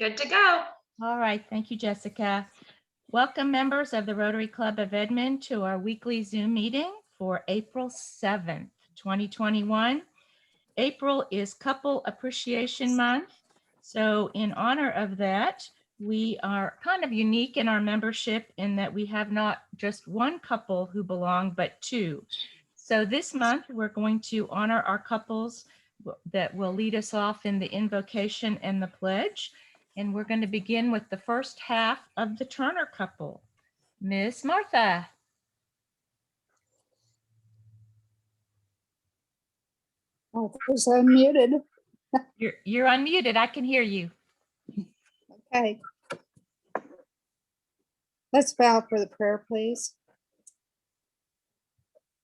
Good to go. All right, thank you, Jessica. Welcome, members of the Rotary Club of Edmond, to our weekly Zoom meeting for April 7th, 2021. April is Couple Appreciation Month. So in honor of that, we are kind of unique in our membership in that we have not just one couple who belong, but two. So this month, we're going to honor our couples that will lead us off in the invocation and the pledge. And we're going to begin with the first half of the Turner couple. Miss Martha. Martha's unmuted. You're unmuted. I can hear you. Okay. Let's bow for the prayer, please.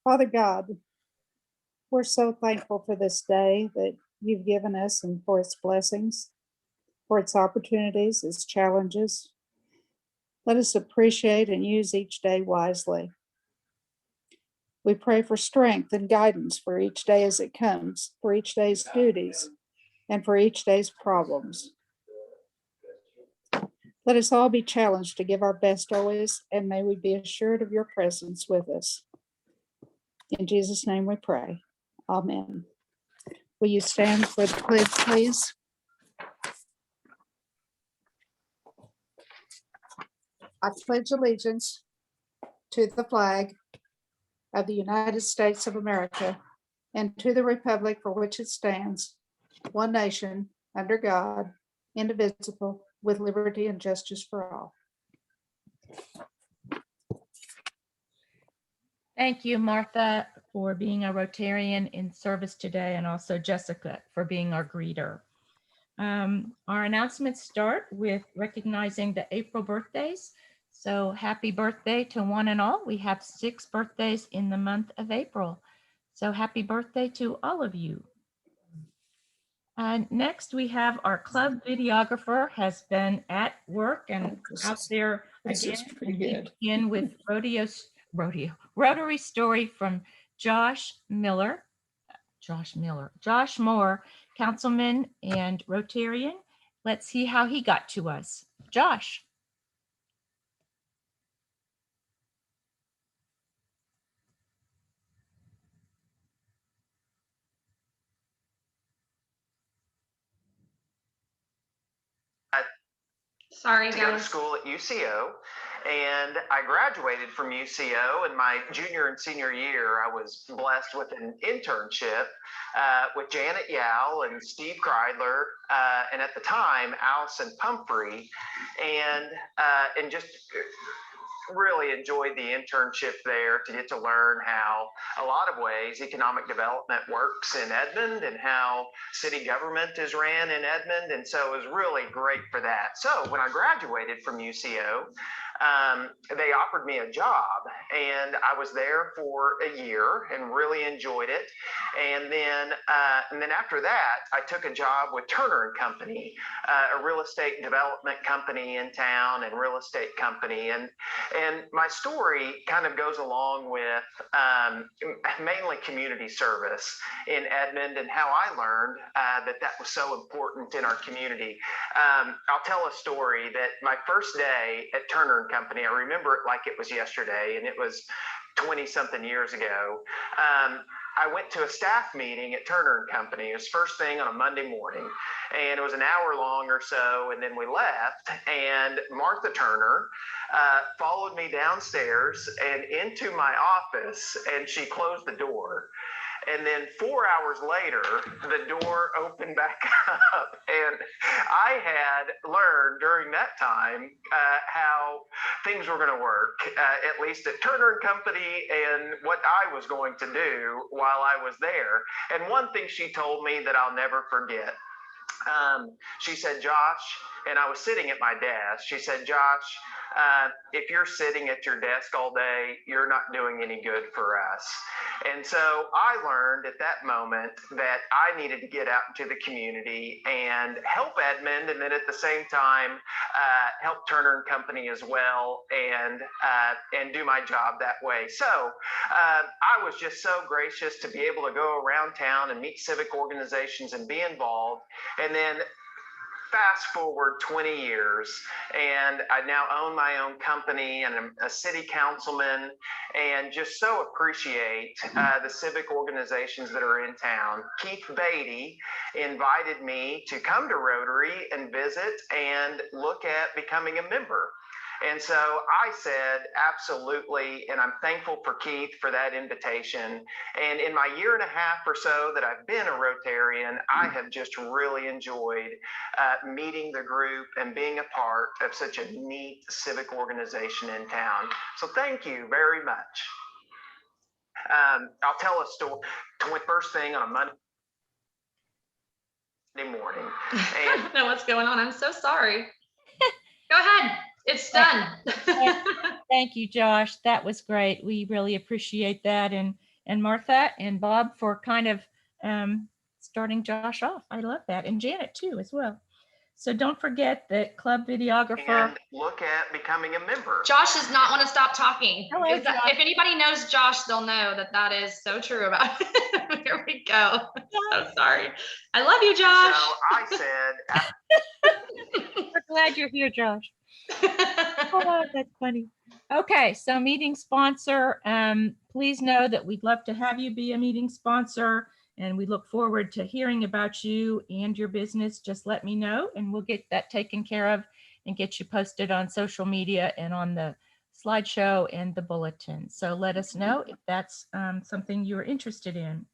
Father God, we're so thankful for this day that you've given us and for its blessings, for its opportunities, its challenges. Let us appreciate and use each day wisely. We pray for strength and guidance for each day as it comes, for each day's duties, and for each day's problems. Let us all be challenged to give our best always, and may we be assured of your presence with us. In Jesus' name we pray. Amen. Will you stand for the pledge, please? I pledge allegiance to the flag of the United States of America and to the republic for which it stands, one nation, under God, indivisible, with liberty and justice for all. Thank you, Martha, for being a Rotarian in service today, and also Jessica for being our greeter. Our announcements start with recognizing the April birthdays. So happy birthday to one and all. We have 6 birthdays in the month of April. So happy birthday to all of you. And next we have our club videographer has been at work and out there again. Pretty good. Begin with Rotary story from Josh Moore, councilman and Rotarian. Let's see how he got to us. Josh. Sorry, to go to guys. school at UCO, and I graduated from UCO. In my junior and senior year, I was blessed with an internship with Janet Yao and Steve Kreidler, and at the time, Allison Pumphrey, and just really enjoyed the internship there to get to learn how a lot of ways economic development works in Edmond and how city government is ran in Edmond. And so it was really great for that. So when I graduated from UCO, they offered me a job, and I was there for a year and really enjoyed it. And then after that, I took a job with Turner and Company, a real estate development company in town and real estate company. And my story kind of goes along with mainly community service in Edmond and how I learned that was so important in our community. I'll tell a story that my first day at Turner and Company, I remember it like it was yesterday, and it was 20 something years ago. I went to a staff meeting at Turner and Company. It was first thing on a Monday morning, and it was an hour long or so, and then we left, and Martha Turner followed me downstairs and into my office, and she closed the door. And then 4 hours later, the door opened back up. And I had learned during that time how things were going to work, at least at Turner and Company, and what I was going to do while I was there. And one thing she told me that I'll never forget. She said, Josh, and I was sitting at my desk. She said, Josh, if you're sitting at your desk all day, you're not doing any good for us. And so I learned at that moment that I needed to get out into the community and help Edmond, and then at the same time, help Turner and Company as well, and do my job that way. So I was just so gracious to be able to go around town and meet civic organizations and be involved. And then fast forward 20 years, and I now own my own company, and I'm a city councilman, and just so appreciate the civic organizations that are in town. Keith Beatty invited me to come to Rotary and visit and look at becoming a member. And so I said, absolutely. And I'm thankful for Keith for that invitation. And in my year and a half or so that I've been a Rotarian, I have just really enjoyed meeting the group and being a part of such a neat civic organization in town. So thank you very much. I'll tell a story. First thing on a Monday morning. I don't know what's going on. I'm so sorry. Go ahead. It's done. Thank you, Josh. That was great. We really appreciate that. And Martha and Bob for kind of starting Josh off. I love that. And Janet too, as well. So don't forget that club videographer. And look at becoming a member. Josh does not want to stop talking. Hello, If anybody knows Josh, they'll know that that is so true about it. Here we go. So sorry. I love you, Josh. So I said, We're glad you're here, Josh. Oh, that's funny. Okay, so meeting sponsor, please know that we'd love to have you be a meeting sponsor, and we look forward to hearing about you and your business. Just let me know and we'll get that taken care of and get you posted on social media and on the slideshow and the bulletin. So let us know if that's something you're interested in.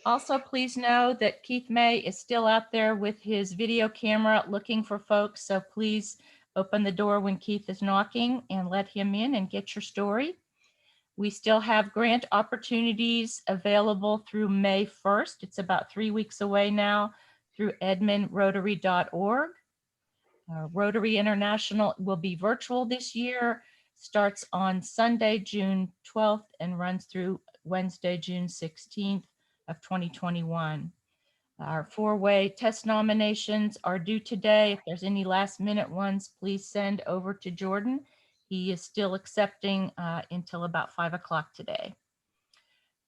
Also, please know that Keith May is still out there with his video camera looking for folks. So please open the door when Keith is knocking and let him in and get your story. We still have grant opportunities available through May 1st. It's about 3 weeks away now through edmondrotary.org. Rotary International will be virtual this year, starts on Sunday, June 12th and runs through Wednesday, June 16th. Of 2021. Our 4-way test nominations are due today. If there's any last minute ones, please send over to Jordan. He is still accepting until about 5 o'clock today.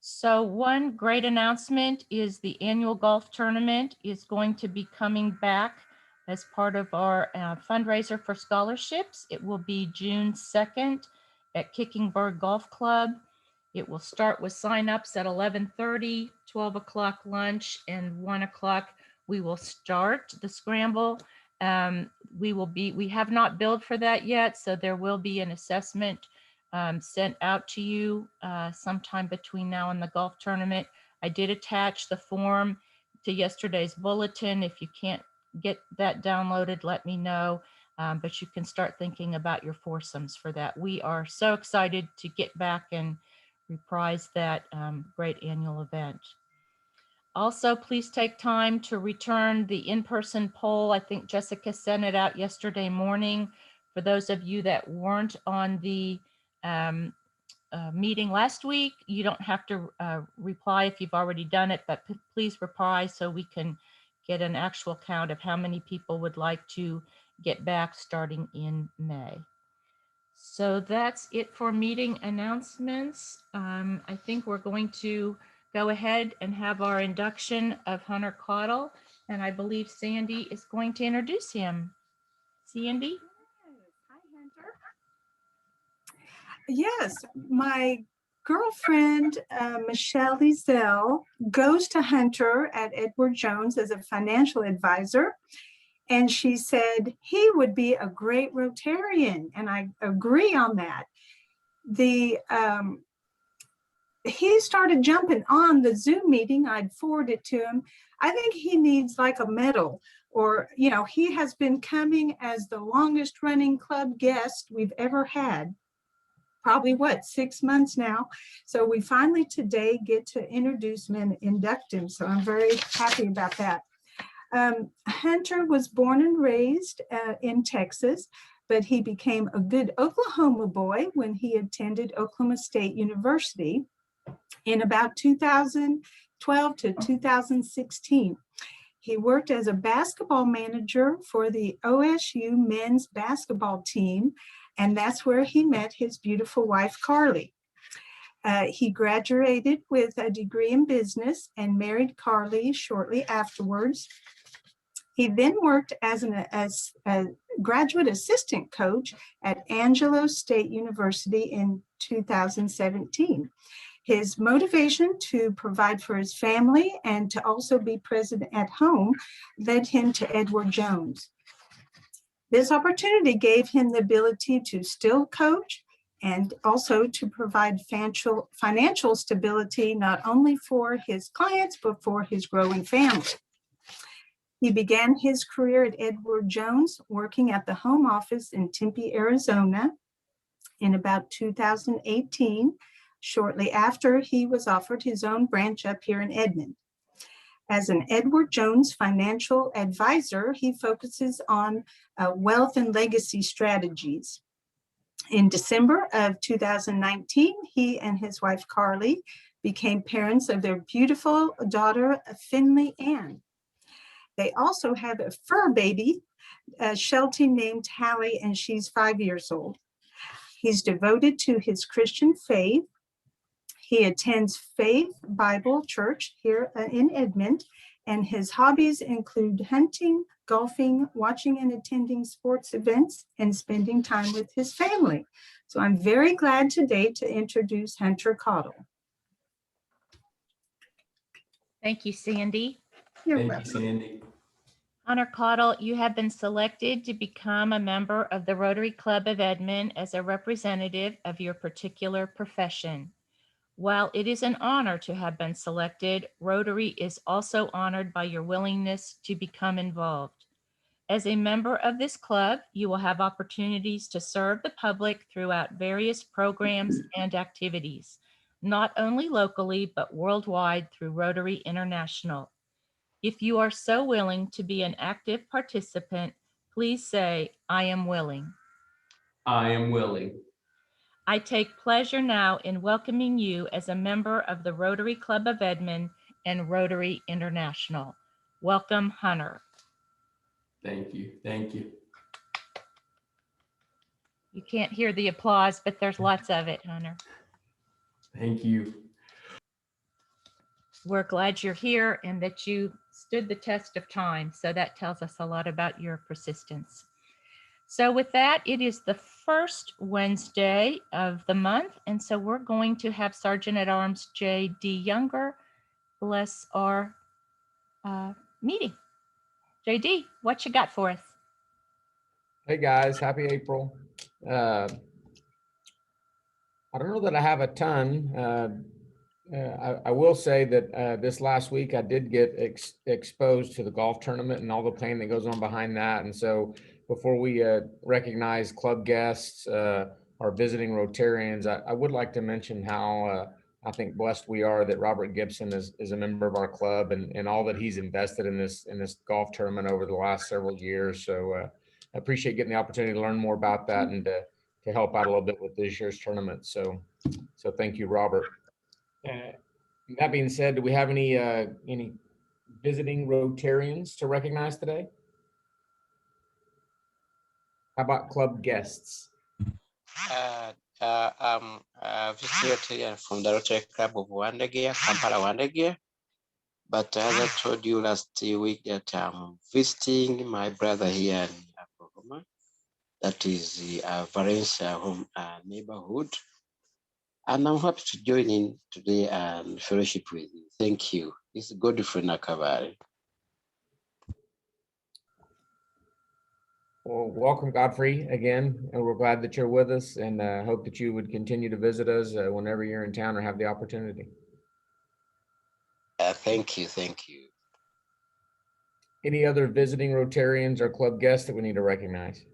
So one great announcement is the annual golf tournament is going to be coming back as part of our fundraiser for scholarships. It will be June 2nd at Kicking-Bird Golf Club. It will start with signups at 11:30, 12 o'clock lunch, and 1 o'clock we will start the scramble. We have not billed for that yet, so there will be an assessment sent out to you sometime between now and the golf tournament. I did attach the form to yesterday's bulletin. If you can't get that downloaded, let me know. But you can start thinking about your foursomes for that. We are so excited to get back and reprise that great annual event. Also, please take time to return the in-person poll. I think Jessica sent it out yesterday morning. For those of you that weren't on the meeting last week, you don't have to reply if you've already done it, but please reply so we can get an actual count of how many people would like to get back starting in May. So that's it for meeting announcements. I think we're going to go ahead and have our induction of Hunter Caudle, and I believe Sandy is going to introduce him. Sandy? Hi, Hunter. Yes, my girlfriend, Michelle Ezel, goes to Hunter at Edward Jones as a financial advisor. And she said he would be a great Rotarian, and I agree on that. He started jumping on the Zoom meeting. I'd forward it to him. I think he needs like a medal, or, you know, he has been coming as the longest running club guest we've ever had. Probably 6 months now. So we finally today get to introduce him and induct him. So I'm very happy about that. Hunter was born and raised in Texas, but he became a good Oklahoma boy when he attended Oklahoma State University in about 2012 to 2016. He worked as a basketball manager for the OSU men's basketball team, and that's where he met his beautiful wife, Carly. He graduated with a degree in business and married Carly shortly afterwards. He then worked as a graduate assistant coach at Angelo State University in 2017. His motivation to provide for his family and to also be present at home led him to Edward Jones. This opportunity gave him the ability to still coach and also to provide financial stability, not only for his clients, but for his growing family. He began his career at Edward Jones, working at the home office in Tempe, Arizona in about 2018, shortly after he was offered his own branch up here in Edmond. As an Edward Jones financial advisor, he focuses on wealth and legacy strategies. In December of 2019, he and his wife, Carly, became parents of their beautiful daughter, Finley Ann. They also have a fur baby, Sheltie, named Hallie, and she's 5 years old. He's devoted to his Christian faith. He attends Faith Bible Church here in Edmond, and his hobbies include hunting, golfing, watching and attending sports events, and spending time with his family. So I'm very glad today to introduce Hunter Cottle. Thank you, Sandy. You're Thank welcome. you, Sandy. Hunter Cottle, you have been selected to become a member of the Rotary Club of Edmond as a representative of your particular profession. While it is an honor to have been selected, Rotary is also honored by your willingness to become involved. As a member of this club, you will have opportunities to serve the public throughout various programs and activities, not only locally, but worldwide through Rotary International. If you are so willing to be an active participant, please say, "I am willing." I am willing. I take pleasure now in welcoming you as a member of the Rotary Club of Edmond and Rotary International. Welcome, Hunter. Thank you. Thank you. You can't hear the applause, but there's lots of it, Hunter. Thank you. We're glad you're here and that you stood the test of time. So that tells us a lot about your persistence. So with that, it is the first Wednesday of the month. And so we're going to have Sergeant at Arms J.D. Younger bless our meeting. JD, what you got for us? Hey guys, happy April. I don't know that I have a ton. I will say that this last week I did get exposed to the golf tournament and all the planning that goes on behind that. And so before we recognize club guests, our visiting Rotarians, I would like to mention how I think blessed we are that Robert Gibson is a member of our club and all that he's invested in this golf tournament over the last several years. So I appreciate getting the opportunity to learn more about that and to help out a little bit with this year's tournament. So thank you, Robert. That being said, do we have any visiting Rotarians to recognize today? How about club guests? I'm visiting from the Rotary Club of Wandegia, Kampala Wandegia. But as I told you last week that I'm visiting my brother here in Oklahoma. That is the Valencia home neighborhood. And I'm happy to join in today and fellowship with you. Thank you. It's Godfrey Nakabari. Well, welcome, Godfrey, again, and we're glad that you're with us and hope that you would continue to visit us whenever you're in town or have the opportunity. Thank you. Thank you. Any other visiting Rotarians or club guests that we need to recognize?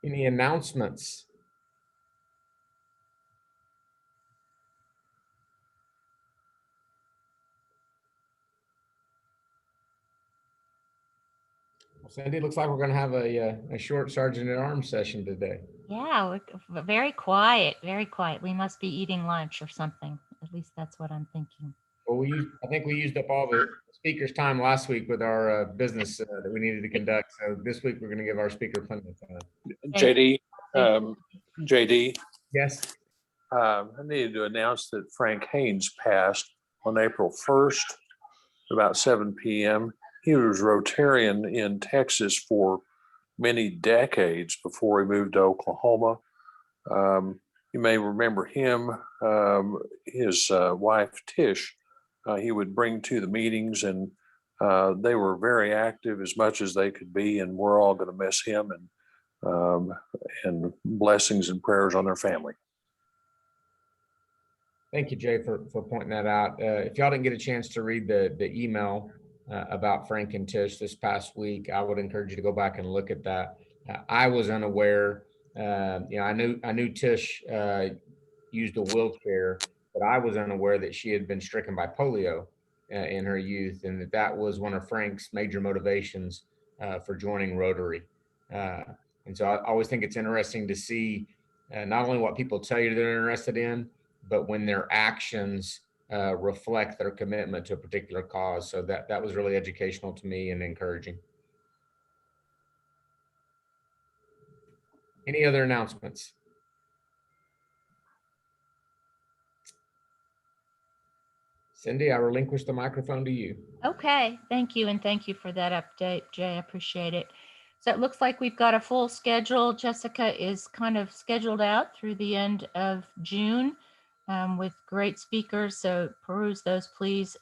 Any announcements? Well, Sandy, it looks like we're going to have a short Sergeant at Arms session today. Yeah, very quiet, very quiet. We must be eating lunch or something. At least that's what I'm thinking. Well, I think we used up all the speakers' time last week with our business that we needed to conduct. So this week we're going to give our speaker plenty of time. JD, JD, Yes. I needed to announce that Frank Haynes passed on April 1st, about 7 p.m. He was Rotarian in Texas for many decades before he moved to Oklahoma. You may remember him, his wife Tish, he would bring to the meetings, and they were very active as much as they could be, and we're all going to miss him, and blessings and prayers on their family. Thank you, Jay, for pointing that out. If y'all didn't get a chance to read the email about Frank and Tish this past week, I would encourage you to go back and look at that. I was unaware. I knew Tish used a wheelchair, but I was unaware that she had been stricken by polio in her youth, and that was one of Frank's major motivations for joining Rotary. And so I always think it's interesting to see not only what people tell you they're interested in, but when their actions reflect their commitment to a particular cause. So that was really educational to me and encouraging. Any other announcements? Cindy, I relinquish the microphone to you. Okay, thank you. And thank you for that update, Jay. I appreciate it. So it looks like we've got a full schedule. Jessica is kind of scheduled out through the end of June with great speakers. So peruse those, please.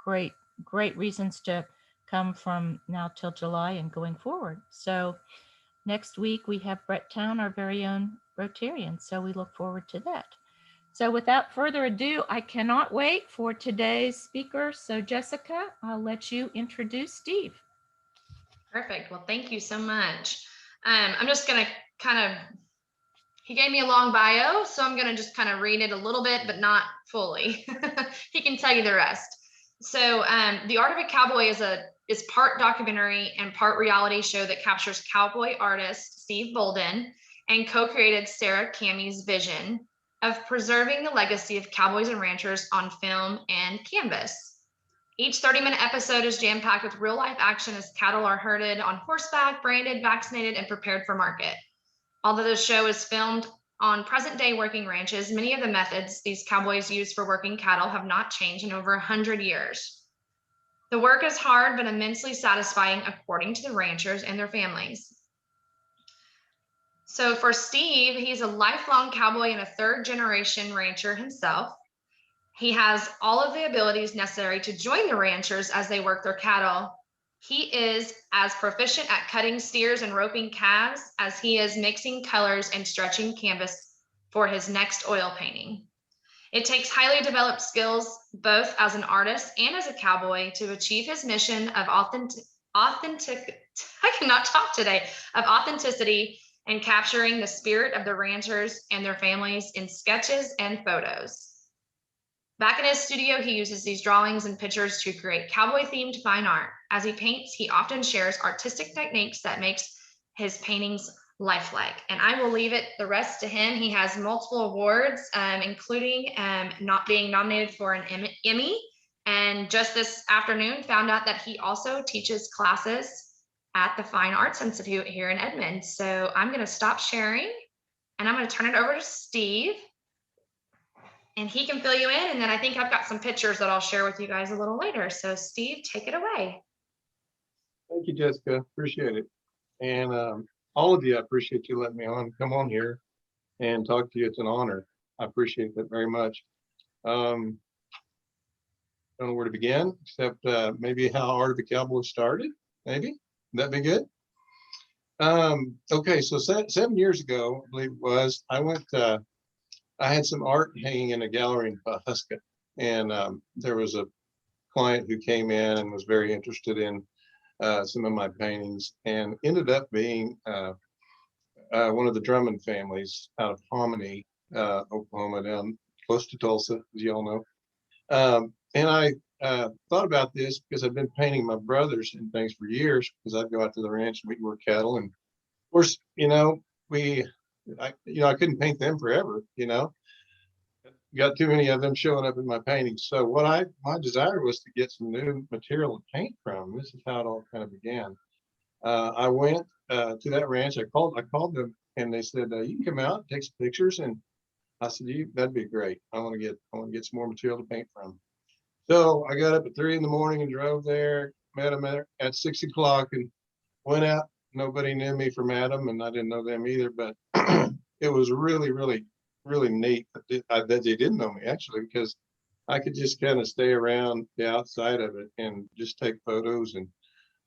Great reasons to come from now till July and going forward. So next week we have Brett Town, our very own Rotarian. So we look forward to that. So without further ado, I cannot wait for today's speaker. So Jessica, I'll let you introduce Steve. Perfect. Well, thank you so much. I'm just going to he gave me a long bio, so I'm going to just kind of read it a little bit, but not fully. He can tell you the rest. So The Art of a Cowboy is part documentary and part reality show that captures cowboy artist Steve Boaldin and co-created Sarah Cammy's vision of preserving the legacy of cowboys and ranchers on film and canvas. Each 30-minute episode is jam-packed with real-life action as cattle are herded on horseback, branded, vaccinated, and prepared for market. Although the show is filmed on present-day working ranches, many of the methods these cowboys use for working cattle have not changed in over 100 years. The work is hard but immensely satisfying, according to the ranchers and their families. So for Steve, he's a lifelong cowboy and a third-generation rancher himself. He has all of the abilities necessary to join the ranchers as they work their cattle. He is as proficient at cutting steers and roping calves as he is mixing colors and stretching canvas for his next oil painting. It takes highly developed skills, both as an artist and as a cowboy, to achieve his mission of authenticity and capturing the spirit of the ranchers and their families in sketches and photos. Back in his studio, he uses these drawings and pictures to create cowboy-themed fine art. As he paints, he often shares artistic techniques that makes his paintings lifelike. And I will leave the rest to him. He has multiple awards, including not being nominated for an Emmy. And just this afternoon, found out that he also teaches classes at the Fine Arts Institute here in Edmond. So I'm going to stop sharing, and I'm going to turn it over to Steve. And he can fill you in. And then I think I've got some pictures that I'll share with you guys a little later. So Steve, take it away. Thank you, Jessica. Appreciate it. And all of you, I appreciate you letting me come on here and talk to you. It's an honor. I appreciate that very much. Don't know where to begin, except maybe how Art of a Cowboy started. Maybe that'd be good. Okay, so 7 years ago, I believe it was, I had some art hanging in a gallery in Pawhuska, and there was a client who came in and was very interested in some of my paintings, and ended up being one of the Drummond families out of Hominy, Oklahoma, down close to Tulsa, as you all know. And I thought about this because I've been painting my brothers and things for years, because I'd go out to the ranch and we'd work cattle, and of course, I couldn't paint them forever, got too many of them showing up in my paintings. So my desire was to get some new material to paint from. This is how it all kind of began. I went to that ranch. I called them, and they said, you can come out, take some pictures, and I said, that'd be great. I want to get some more material to paint from. So I got up at 3 a.m. and drove there, met him at 6 o'clock and went out. Nobody knew me from Adam, and I didn't know them either, but it was really, really, really neat that they didn't know me, actually, because I could just kind of stay around the outside of it and just take photos. And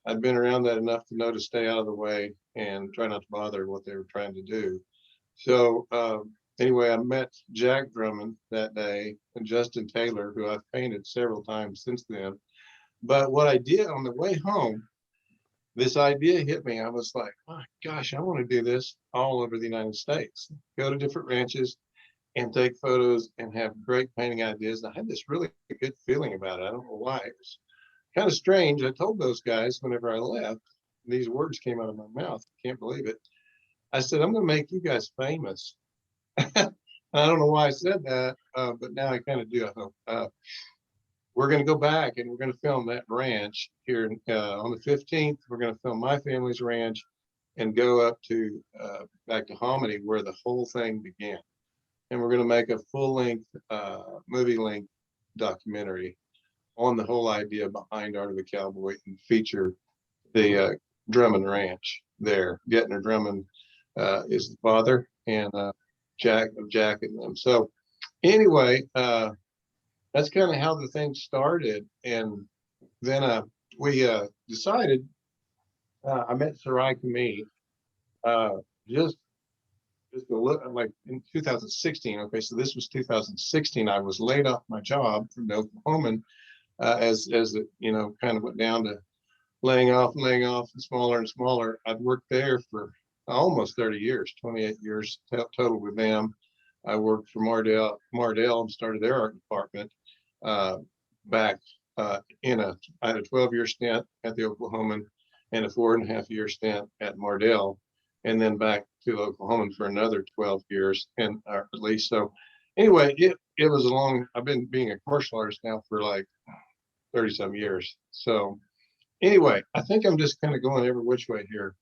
I'd been around that enough to know to stay out of the way and try not to bother what they were trying to do. So anyway, I met Jack Drummond that day and Justin Taylor, who I've painted several times since then. But what I did on the way home, this idea hit me. I was like, my gosh, I want to do this all over the United States. Go to different ranches and take photos and have great painting ideas. And I had this really good feeling about it. I don't know why. It was kind of strange. I told those guys whenever I left, these words came out of my mouth. I can't believe it. I said, I'm going to make you guys famous. I don't know why I said that, but now I kind of do, I hope. We're going to go back and we're going to film that ranch here on the 15th. We're going to film my family's ranch and go up to back to Hominy, where the whole thing began. And we're going to make a full-length, movie-length documentary on the whole idea behind Art of the Cowboy and feature the Drummond Ranch there. Getner Drummond is the father, and Jack and them. So anyway, that's kind of how the thing started. And then we decided, I met Sarai Kami just a little, like in 2016. Okay, so this was 2016. I was laid off my job from the Oklahoman as it, kind of went down to laying off and smaller. I'd worked there for almost 30 years, 28 years total with them. I worked for Mardell and started their art department back I had a 12-year stint at the Oklahoman and a 4.5-year stint at Mardell, and then back to the Oklahoman for another 12 years, and at least. So anyway, it was I've been being a commercial artist now for like 30 some years. So anyway, I think I'm just kind of going every which way here.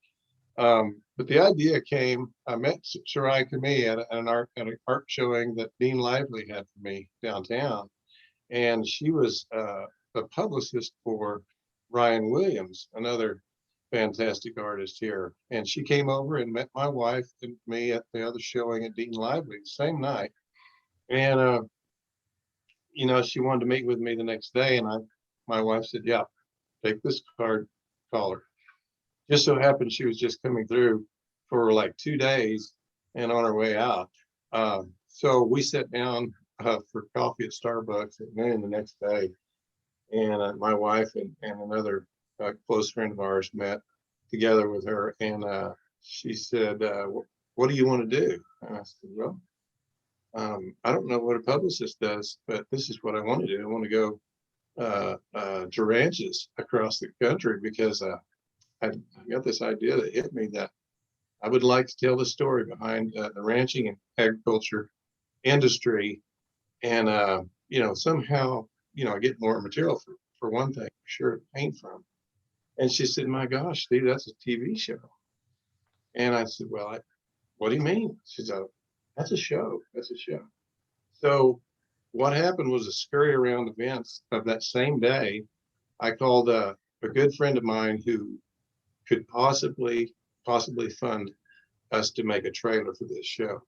But the idea came, I met Sarai Kami at an art showing that Dean Lively had for me downtown. And she was a publicist for Ryan Williams, another fantastic artist here. And she came over and met my wife and me at the other showing at Dean Lively the same night. And, she wanted to meet with me the next day. And my wife said, yeah, take this card, call her. Just so happened she was just coming through for like 2 days and on her way out. So we sat down for coffee at Starbucks at noon the next day. And my wife and another close friend of ours met together with her. And she said, what do you want to do? And I said, well, I don't know what a publicist does, but this is what I want to do. I want to go to ranches across the country because I got this idea that hit me that I would like to tell the story behind the ranching and agriculture industry. And, somehow, I get more material for one thing, sure, to paint from. And she said, my gosh, Steve, that's a TV show. And I said, well, what do you mean? She said, that's a show. That's a show. So what happened was a scurry around events of that same day. I called a good friend of mine who could possibly fund us to make a trailer for this show.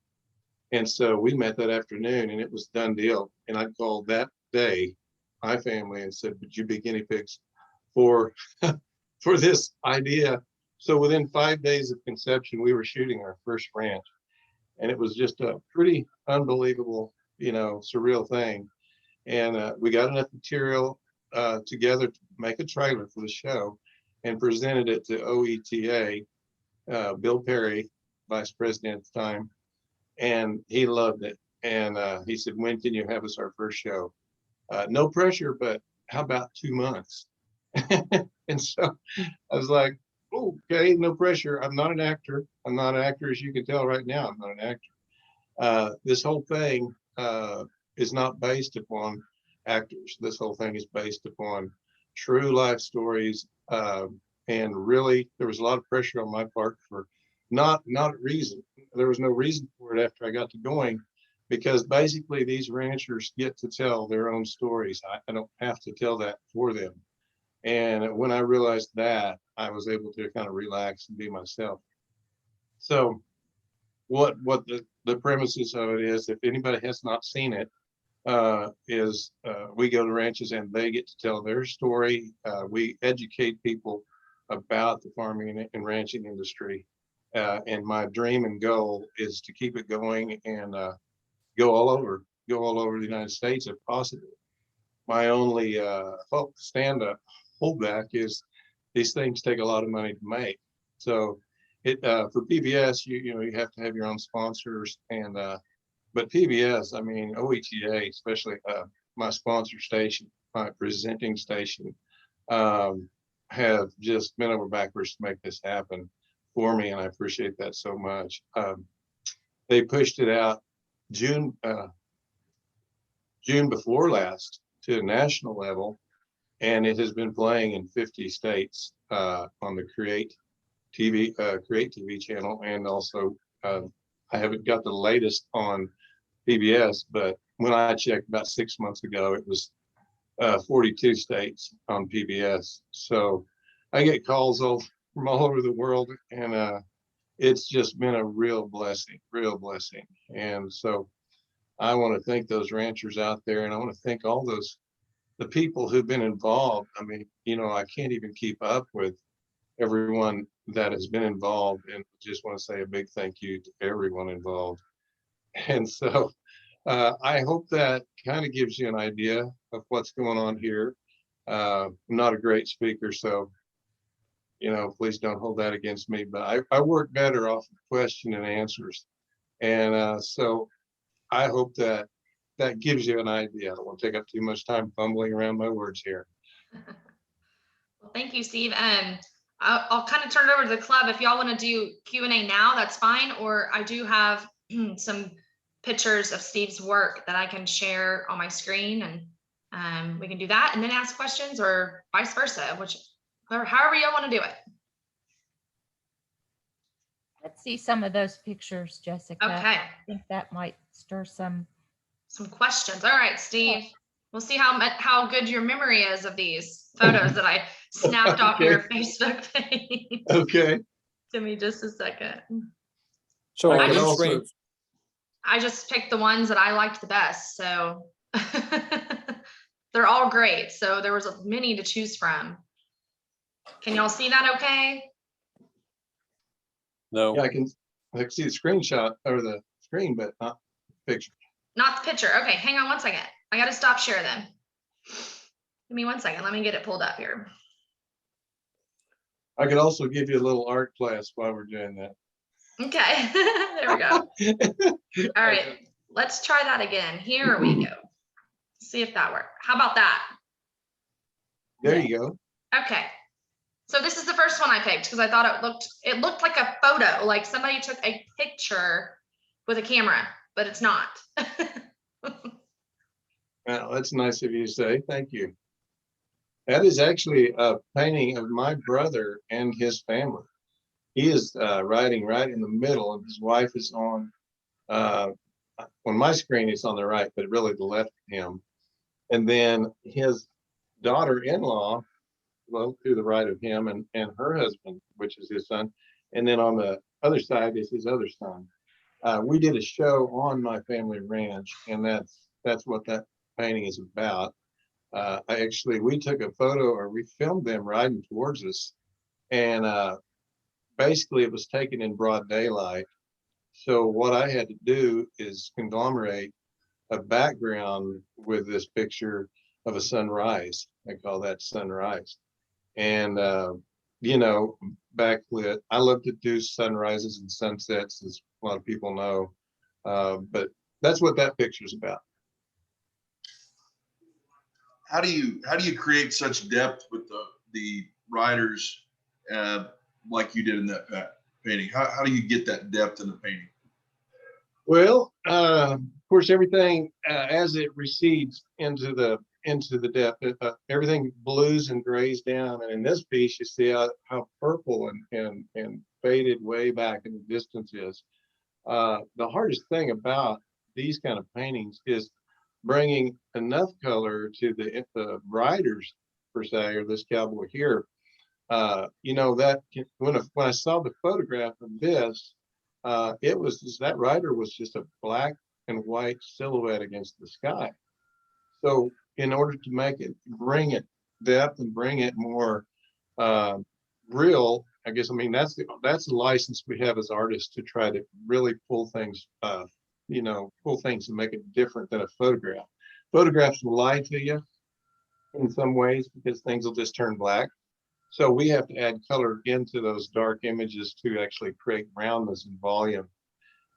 And so we met that afternoon and it was a done deal. And I called that day my family and said, would you be guinea pigs for this idea? So within 5 days of conception, we were shooting our first ranch. And it was just a pretty unbelievable, surreal thing. And we got enough material together to make a trailer for the show and presented it to OETA, Bill Perry, vice president at the time. And he loved it. And he said, when can you have us our first show? No pressure, but how about 2 months? And so I was like, okay, no pressure. I'm not an actor. I'm not an actor, as you can tell right now. I'm not an actor. This whole thing is not based upon actors. This whole thing is based upon true life stories. And really, there was a lot of pressure on my part for not reason. There was no reason for it after I got to going, because basically these ranchers get to tell their own stories. I don't have to tell that for them. And when I realized that, I was able to kind of relax and be myself. So what the premises of it is, if anybody has not seen it, we go to ranches and they get to tell their story. We educate people about the farming and ranching industry. And my dream and goal is to keep it going and go all over the United States if possible. My only holdback is these things take a lot of money to make. So for PBS, you know, you have to have your own sponsors, and but PBS, I mean, OETA, especially my sponsor station, my presenting station, have just bent over backwards to make this happen for me, and I appreciate that so much. They pushed it out June before last to a national level, and it has been playing in 50 states on the Create TV channel, and also I haven't got the latest on PBS, but when I checked about 6 months ago, it was 42 states on PBS. So I get calls from all over the world, and it's just been a real blessing. And so I want to thank those ranchers out there, and I want to thank all the people who've been involved. I mean, you know, I can't even keep up with everyone that has been involved, and just want to say a big thank you to everyone involved. And so I hope that kind of gives you an idea of what's going on here. I'm not a great speaker, so, you know, please don't hold that against me, but I work better off of question and answers. And so I hope that gives you an idea. I don't want to take up too much time fumbling around my words here. Well, thank you, Steve. I'll kind of turn it over to the club. If y'all want to do Q&A now, that's fine. Or I do have some pictures of Steve's work that I can share on my screen, and we can do that and then ask questions, or vice versa, however y'all want to do it. Let's see some of those pictures, Jessica. Okay. I think that might stir some questions. All right, Steve. We'll see how good your memory is of these photos that I snapped off Okay. your Facebook page. Okay. Give me just a second. So I on just- each screen, I just picked the ones that I liked the best. So they're all great. So there was many to choose from. Can y'all see that okay? no. Yeah, I can see the screenshot or the screen, but not the picture. Not the picture. Okay, hang on one second. I got to stop share them. Give me 1 second. Let me get it pulled up here. I could also give you a little art class while we're doing that. Okay, there we go. All right, let's try that again. Here we go. See if that works. How about that? There you go. Okay. So this is the first one I picked because I thought it looked like a photo, like somebody took a picture with a camera, but it's not. Well, that's nice of you to say. Thank you. That is actually a painting of my brother and his family. He is riding right in the middle, and his wife is on my screen, it's on the right, but really the left of him. And then his daughter-in-law, well, to the right of him, and her husband, which is his son. And then on the other side is his other son. We did a show on my family ranch, and that's what that painting is about. We took a photo, or we filmed them riding towards us, and basically it was taken in broad daylight. So what I had to do is conglomerate a background with this picture of a sunrise. I call that sunrise. And you know, backlit. I love to do sunrises and sunsets, as a lot of people know. But that's what that picture is about. How do you create such depth with the riders like you did in that painting? How do you get that depth in the painting? Well, of course, everything as it recedes into the depth, everything blues and grays down. And in this piece, you see how purple and faded way back in the distance is. The hardest thing about these kind of paintings is bringing enough color to the riders per se, or this cowboy here. You know, when I saw the photograph of this, that rider was just a black and white silhouette against the sky. So in order to bring it depth and bring it more real, I guess, I mean, that's the license we have as artists to try to really pull things, pull things and make it different than a photograph. Photographs will lie to you in some ways because things will just turn black. So we have to add color into those dark images to actually create roundness and volume.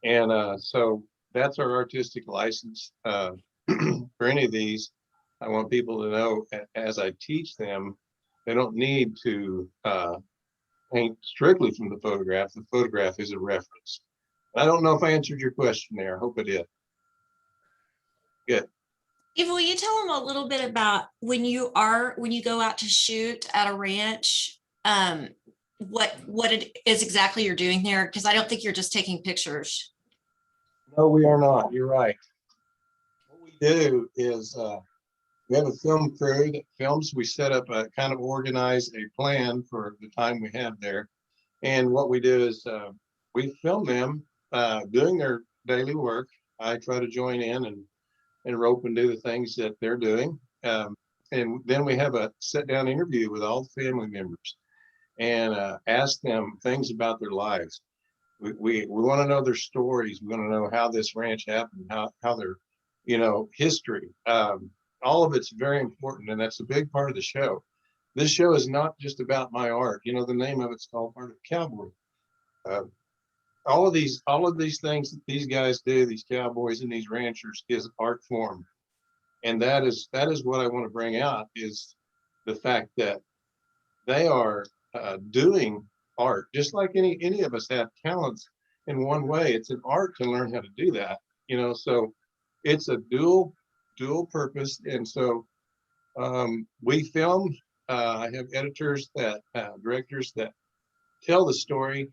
And so that's our artistic license for any of these. I want people to know as I teach them, they don't need to paint strictly from the photograph. The photograph is a reference. I don't know if I answered your question there. I hope I did. Good. Eva, will you tell them a little bit about when you go out to shoot at a ranch, what it is exactly you're doing there? Because I don't think you're just taking pictures. No, we are not. You're right. What we do is we have a film crew that films. We set up a kind of organize a plan for the time we have there. And what we do is we film them doing their daily work. I try to join in and rope and do the things that they're doing. And then we have a sit down interview with all the family members and ask them things about their lives. We want to know their stories. We want to know how this ranch happened, how their, history. All of it's very important. And that's a big part of the show. This show is not just about my art. The name of it's called Art of Cowboy. All of these things that these guys do, these cowboys and these ranchers, is art form. And that is what I want to bring out, is the fact that they are doing art, just like any of us have talents in one way. It's an art to learn how to do that, so it's a dual purpose. And so we film. I have editors directors that tell the story.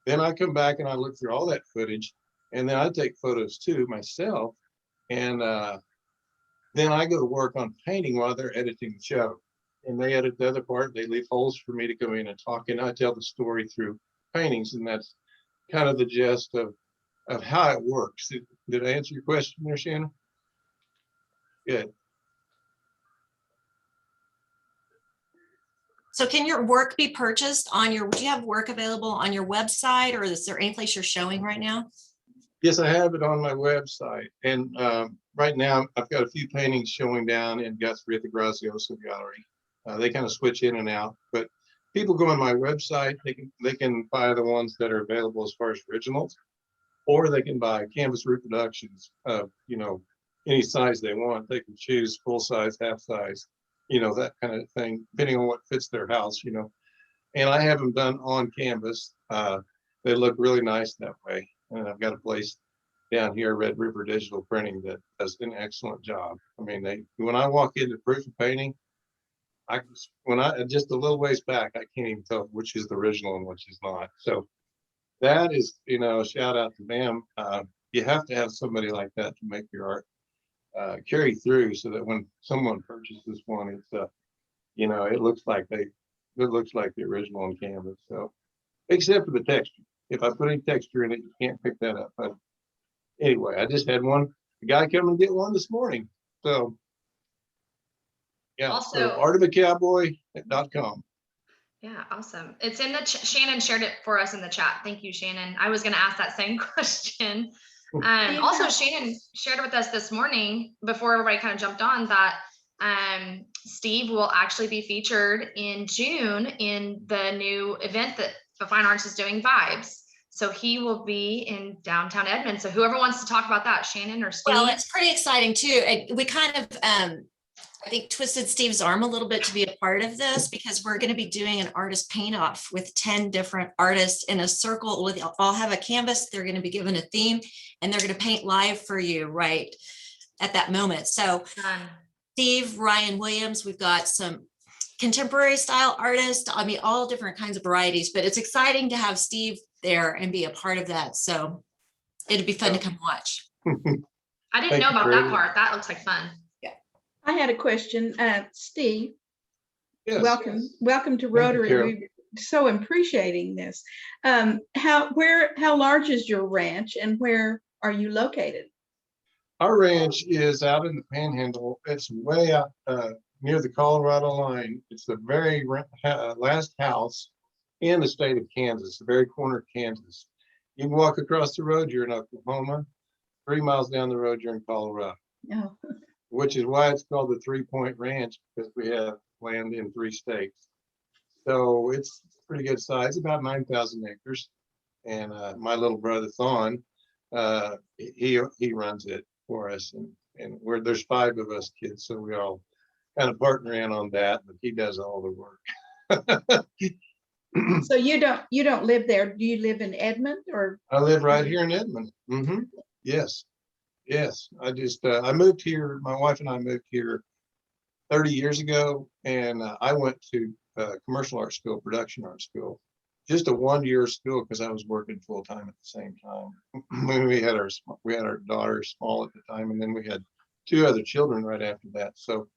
Then I come back and I look through all that footage, and then I take photos too myself. And then I go to work on painting while they're editing the show. And they edit the other part. They leave holes for me to go in and talk, and I tell the story through paintings. And that's kind of the gist of how it works. Did I answer your question there, Shannon? Good. So can your work be purchased do you have work available on your website, or is there any place you're showing right now? Yes, I have it on my website. And right now I've got a few paintings showing down in Guthrie at the Grazioso Gallery. They kind of switch in and out, but people go on my website. They can buy the ones that are available as far as originals, or they can buy canvas reproductions of, any size they want. They can choose full size, half size, that kind of thing, depending on what fits their house, And I have them done on canvas. They look really nice that way. And I've got a place down here, Red River Digital Printing, that does an excellent job. I mean, when I walk into proof of painting, just a little ways back, I can't even tell which is the original and which is not. So that is, a shout out to them. You have to have somebody like that to make your art carry through, so that when someone purchases one, it's it looks like the original on canvas. So, except for the texture. If I put any texture in it, you can't pick that up. But anyway, I just had a guy come and get one this morning. So yeah, Also, so artofacowboy.com. Yeah, awesome. It's in the Shannon shared it for us in the chat. Thank you, Shannon. I was going to ask that same question. Also, Shannon shared with us this morning, before everybody kind of jumped on, that Steve will actually be featured in June in the new event that the Fine Arts is doing, Vibes. So he will be in downtown Edmond. So whoever wants to talk about that, Shannon or Steve. Well, it's pretty exciting too. We kind of, I think, twisted Steve's arm a little bit to be a part of this, because we're going to be doing an artist paint off with 10 different artists in a circle. They'll all have a canvas. They're going to be given a theme, and they're going to paint live for you right at that moment. So Steve, Ryan Williams, we've got some contemporary style artists. I mean, all different kinds of varieties, but it's exciting to have Steve there and be a part of that. So it'd be fun to come watch. I didn't Thank know you, about that Freddie. part. That looks like fun. I had a question. Steve, Yes. welcome to you, Rotary. Carol. We're so appreciating this. How large is your ranch and where are you located? Our ranch is out in the Panhandle. It's way out near the Colorado line. It's the very last house in the state of Kansas, the very corner of Kansas. You can walk across the road, you're in Oklahoma. 3 miles down the road, you're in Colorado. Oh. Which is why it's called the 3-Point Ranch, because we have land in 3 states. So it's pretty good size, about 9,000 acres. And my little brother Thon, he runs it for us, and there's 5 of us kids, so we all kind of partner in on that, but he does all the work. So you don't live there. Do you live in Edmond or? I live right here in Edmond. Yes. I just I moved here. My wife and I moved here 30 years ago, and I went to commercial art school, production art school, just a 1-year school because I was working full time at the same time. we had our daughter small at the time, and then we had 2 other children right after that. So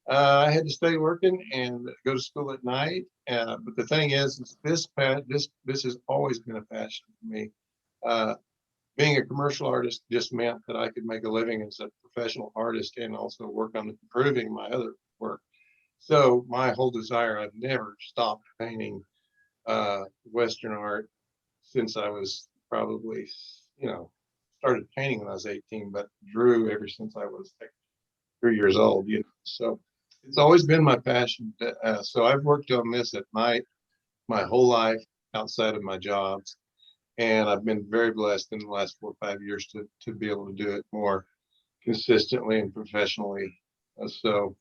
I had to stay working and go to school at night. But the thing is this has always been a passion for me. Being a commercial artist just meant that I could make a living as a professional artist and also work on improving my other work. So my whole desire, I've never stopped painting Western art since I was probably, started painting when I was 18, but drew ever since I was like 3 years old. So it's always been my passion. So I've worked on this at night my whole life outside of my jobs. And I've been very blessed in the last 4 or 5 years to be able to do it more consistently and professionally. So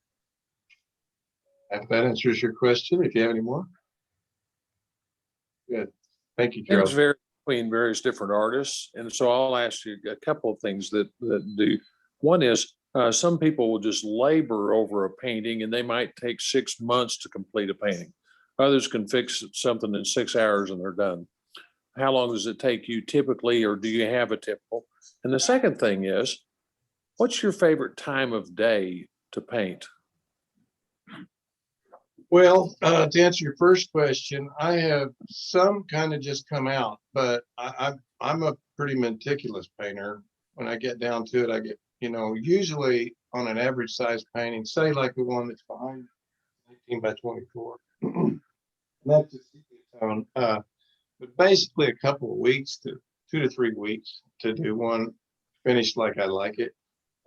if that answers your question, if you have any more. Good. Thank you, Carol. It's very between various different artists. And so I'll ask you a couple of things that do. One is some people will just labor over a painting and they might take 6 months to complete a painting. Others can fix something in 6 hours and they're done. How long does it take you typically, or do you have a typical? And the second thing is, what's your favorite time of day to paint? Well, to answer your first question, I have some kind of just come out, but I'm a pretty meticulous painter. When I get down to it, I get, usually on an average size painting, say like the one that's behind 19 by 24. That's just tone. But basically a couple of weeks to 2 to 3 weeks to do one finished like I like it.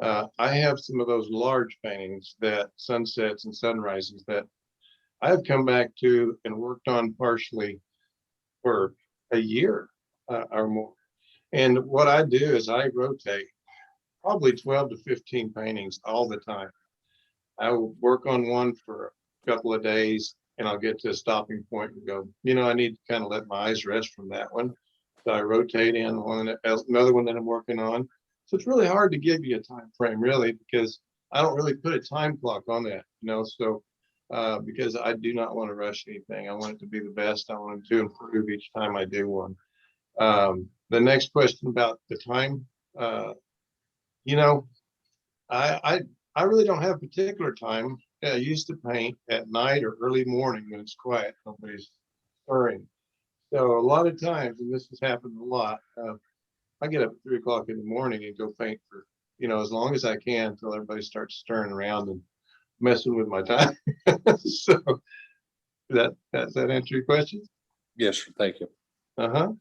I have some of those large paintings, that sunsets and sunrises, that I've come back to and worked on partially for a year or more. And what I do is I rotate probably 12 to 15 paintings all the time. I will work on one for a couple of days and I'll get to a stopping point and go, I need to kind of let my eyes rest from that one. So I rotate in another one that I'm working on. So it's really hard to give you a time frame, really, because I don't really put a time clock on that, so because I do not want to rush anything. I want it to be the best. I want it to improve each time I do one. The next question about the time, I really don't have a particular time. I used to paint at night or early morning when it's quiet, nobody's stirring. So a lot of times, and this has happened a lot, I get up at 3 o'clock in the morning and go paint for, as long as I can until everybody starts stirring around and messing with my time. So does that answer your question? Yes, thank you. Thank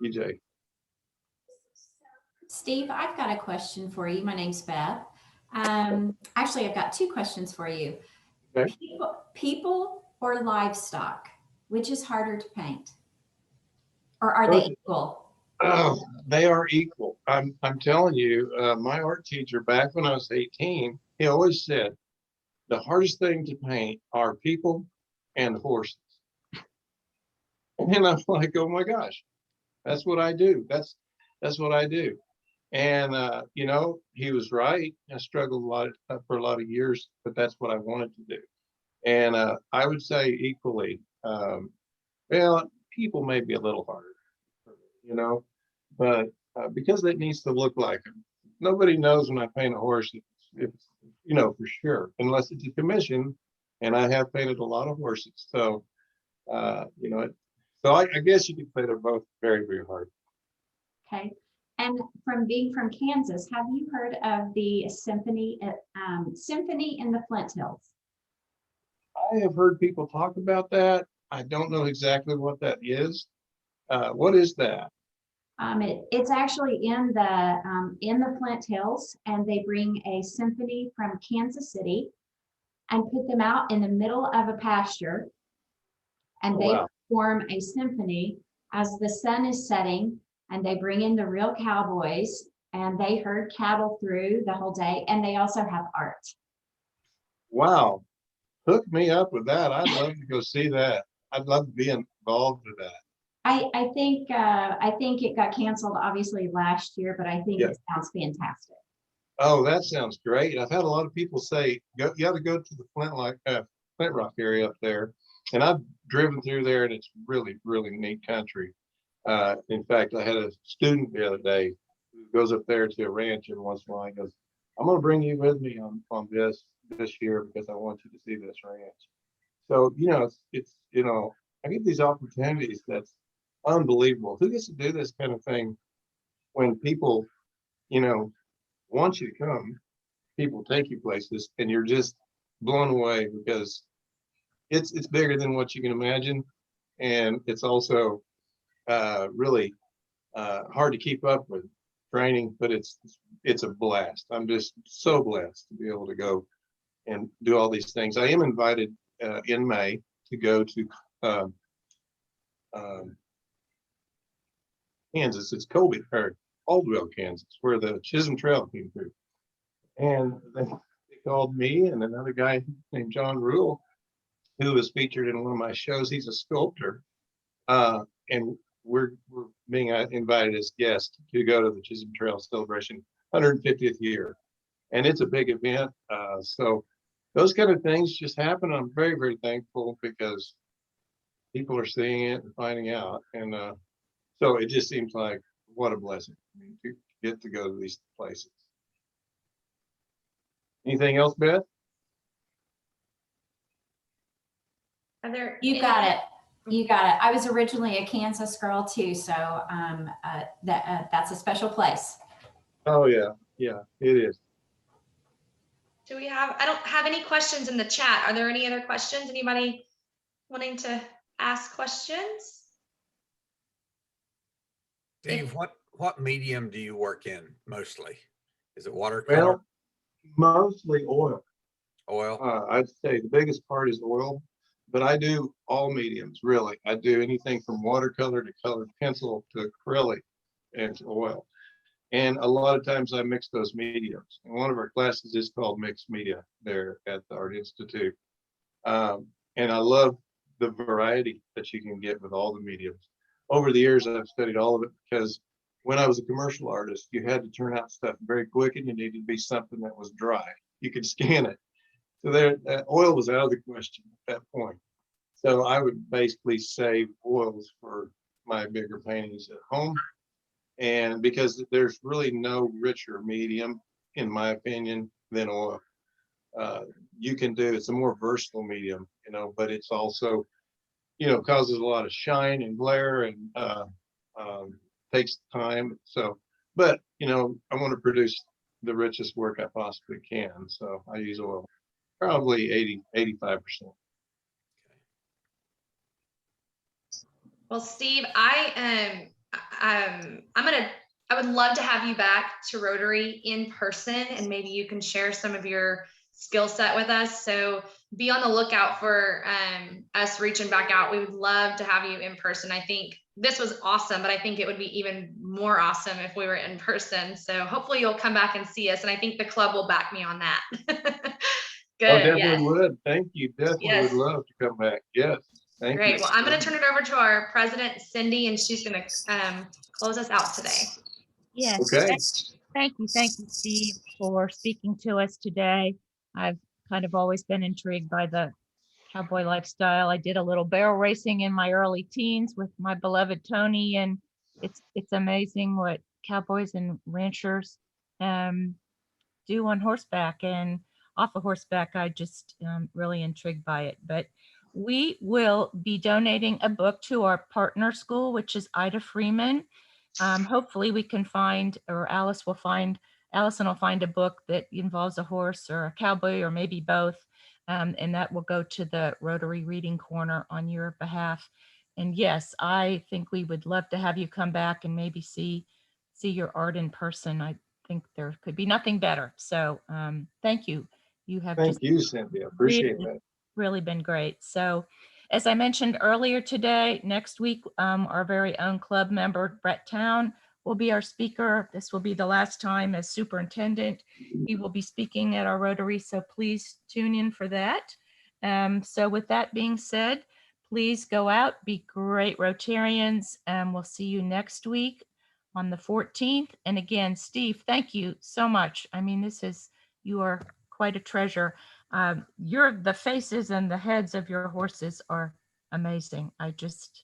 you, Jay. Steve, I've got a question for you. My name's Beth. Actually, I've got 2 questions for you. Okay. People or livestock, which is harder to paint? Or are they equal? Oh, they are equal. I'm telling you, my art teacher back when I was 18, he always said, the hardest thing to paint are people and horses. And I'm like, oh my gosh, that's what I do. That's what I do. And, he was right. I struggled a lot for a lot of years, but that's what I wanted to do. And I would say equally, well, people may be a little harder, but because it needs to look like them. Nobody knows when I paint a horse, it's for sure, unless it's a commission. And I have painted a lot of horses. So, so I guess you could say they're both very, very hard. Okay. And from being from Kansas, have you heard of the symphony in the Flint Hills? I have heard people talk about that. I don't know exactly what that is. What is that? It's actually in the Flint Hills, and they bring a symphony from Kansas City and put them out in the middle of a pasture, and they perform a symphony as the sun is setting, and they bring in the real cowboys, and they herd cattle through the whole day, and they also have art. Wow. Hook me up with that. I'd love to go see that. I'd love to be involved with that. I think it got canceled obviously last year, but I think it sounds fantastic. Oh, that sounds great. I've had a lot of people say, you got to go to the Flint Rock area up there. And I've driven through there, and it's really, really neat country. In fact, I had a student the other day who goes up there to a ranch every once in a while. He goes, I'm going to bring you with me on this year because I want you to see this ranch. So, it's I get these opportunities that's unbelievable. Who gets to do this kind of thing when people, want you to come, people take you places, and you're just blown away because it's bigger than what you can imagine. And it's also really hard to keep up with training, but it's a blast. I'm just so blessed to be able to go and do all these things. I am invited in May to go to Kansas. It's Caldwell, Kansas, where the Chisholm Trail came through. And they called me and another guy named John Rule, who was featured in one of my shows. He's a sculptor. And we're being invited as guests to go to the Chisholm Trail celebration, 150th year. And it's a big event. So those kind of things just happen. I'm very, very thankful because people are seeing it and finding out. And so it just seems like what a blessing to get to go to these places. Anything else, Beth? Are there You got it. You got it. I was originally a Kansas girl too, so that's a special place. Oh yeah, it is. I don't have any questions in the chat. Are there any other questions? Anybody wanting to ask questions? Steve, what medium do you work in mostly? Is it watercolor? Well, mostly oil. Oil? I'd say the biggest part is oil, but I do all mediums, really. I do anything from watercolor to colored pencil to acrylic and to oil. And a lot of times I mix those mediums. And one of our classes is called Mixed Media there at the Art Institute. And I love the variety that you can get with all the mediums. Over the years, I've studied all of it because when I was a commercial artist, you had to turn out stuff very quick and you needed to be something that was dry. You could scan it. So oil was out of the question at that point. So I would basically save oils for my bigger paintings at home. And because there's really no richer medium, in my opinion, than oil. It's a more versatile medium, but it's also, causes a lot of shine and glare and takes time. So, but, I want to produce the richest work I possibly can. So I use oil, probably 85%. Well, Steve, I would love to have you back to Rotary in person, and maybe you can share some of your skill set with us. So be on the lookout for us reaching back out. We would love to have you in person. I think this was awesome, but I think it would be even more awesome if we were in person. So hopefully you'll come back and see us. And I think the club will back me on that. Good. Oh, definitely would. Thank you. Definitely would love to come back. Yes. Thank you. Great. Well, I'm going to turn it over to our president, Cindy, and she's going to close us out today. Yes. Okay. Thank you, Steve, for speaking to us today. I've kind of always been intrigued by the cowboy lifestyle. I did a little barrel racing in my early teens with my beloved Tony, and it's amazing what cowboys and ranchers do on horseback and off of horseback. I just really intrigued by it. But we will be donating a book to our partner school, which is Ida Freeman. Hopefully we can find, or Allison will find a book that involves a horse or a cowboy or maybe both. And that will go to the Rotary Reading Corner on your behalf. And yes, I think we would love to have you come back and maybe see your art in person. I think there could be nothing better. So thank you. You have Thank just you, Cynthia. Appreciate really, that. really been great. So as I mentioned earlier today, next week, our very own club member, Brett Town, will be our speaker. This will be the last time as superintendent. He will be speaking at our Rotary, so please tune in for that. So with that being said, please go out, be great Rotarians, and we'll see you next week on the 14th. And again, Steve, thank you so much. I mean, you are quite a treasure. The faces and the heads of your horses are amazing. I just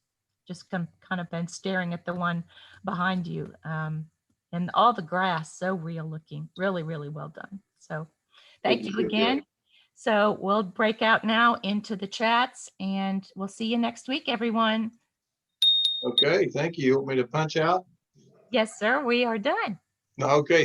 kind of been staring at the one behind you, and all the grass, so real looking, really, really well done. So thank you again. So we'll break out now into the chats and we'll see you next week, everyone. Okay, thank you. You want me to punch out? Yes, sir, we are done. Okay.